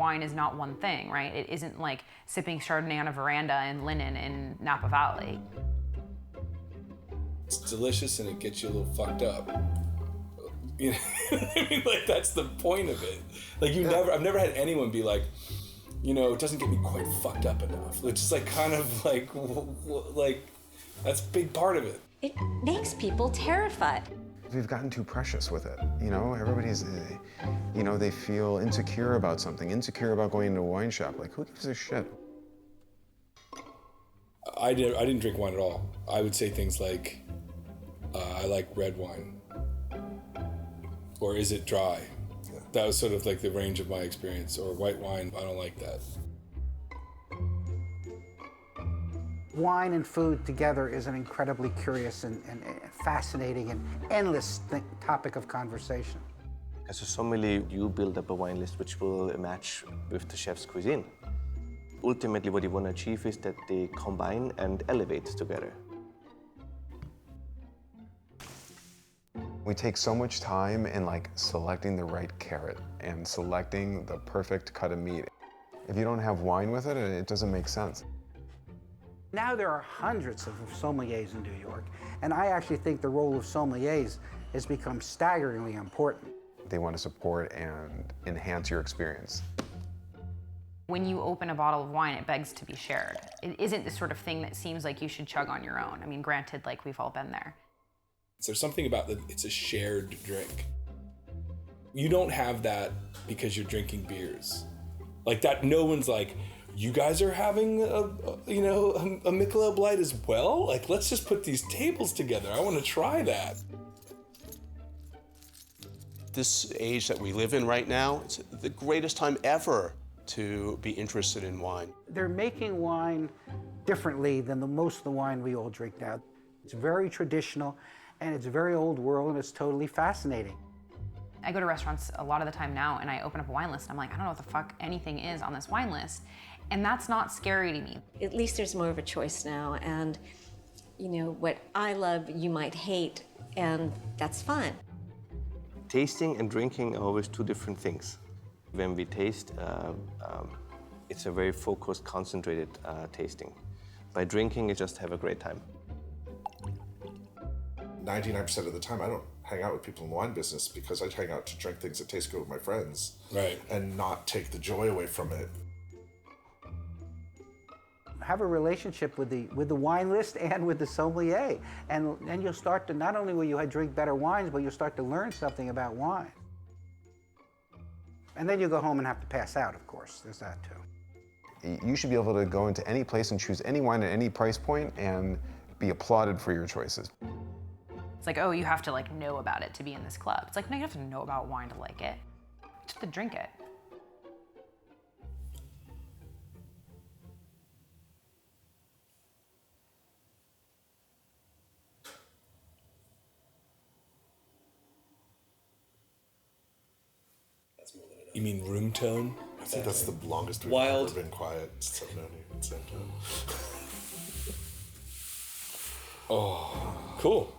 wine is not one thing, right? It isn't like sipping Chardonnay on a veranda in Linen in Napa Valley. It's delicious and it gets you a little fucked up. You know, I mean, like, that's the point of it. Like, I've never had anyone be like, you know, it doesn't get me quite fucked up enough. It's just like, kind of like that's a big part of it. It makes people terrified. We've gotten too precious with it. You know, everybody's, you know, they feel insecure about something, insecure about going into a wine shop. Like, who gives a shit? I didn't drink wine at all. I would say things like, I like red wine. Or is it dry? That was sort of like the range of my experience. Or white wine, I don't like that. Wine and food together is an incredibly curious and fascinating and endless topic of conversation. As a sommelier, you build up a wine list which will match with the chef's cuisine. Ultimately, what you want to achieve is that they combine and elevate together. We take so much time in like selecting the right carrot and selecting the perfect cut of meat. If you don't have wine with it, it doesn't make sense. Now there are hundreds of sommeliers in New York, and I actually think the role of sommeliers has become staggeringly important. They want to support and enhance your experience. When you open a bottle of wine, it begs to be shared. It isn't the sort of thing that seems like you should chug on your own. I mean, granted, like, we've all been there. There's something about that, it's a shared drink. You don't have that because you're drinking beers. Like that, no one's like, you guys are having a Michelob Light as well? Like, let's just put these tables together. I want to try that. This age that we live in right now, it's the greatest time ever to be interested in wine. They're making wine differently than most of the wine we all drink now. It's very traditional, and it's very old world, and it's totally fascinating. I go to restaurants a lot of the time now, and I open up a wine list, and I'm like, I don't know what the fuck anything is on this wine list. And that's not scary to me. At least there's more of a choice now, and you know, what I love, you might hate, and that's fine. Tasting and drinking are always two different things. When we taste, it's a very focused, concentrated tasting. By drinking, you just have a great time. 99% of the time, I don't hang out with people in the wine business because I hang out to drink things that taste good with my friends, right, and not take the joy away from it. Have a relationship with the wine list and with the sommelier, and you'll start to, not only will you drink better wines, but you'll start to learn something about wine. And then you go home and have to pass out, of course. There's that too. You should be able to go into any place and choose any wine at any price point and be applauded for your choices. It's like, oh, you have to like know about it to be in this club. It's like, no, you have to know about wine to like it. You just have to drink it. You mean room tone? I think that's the longest we've Wild. ever been quiet since I've known you at the same time. Oh, cool.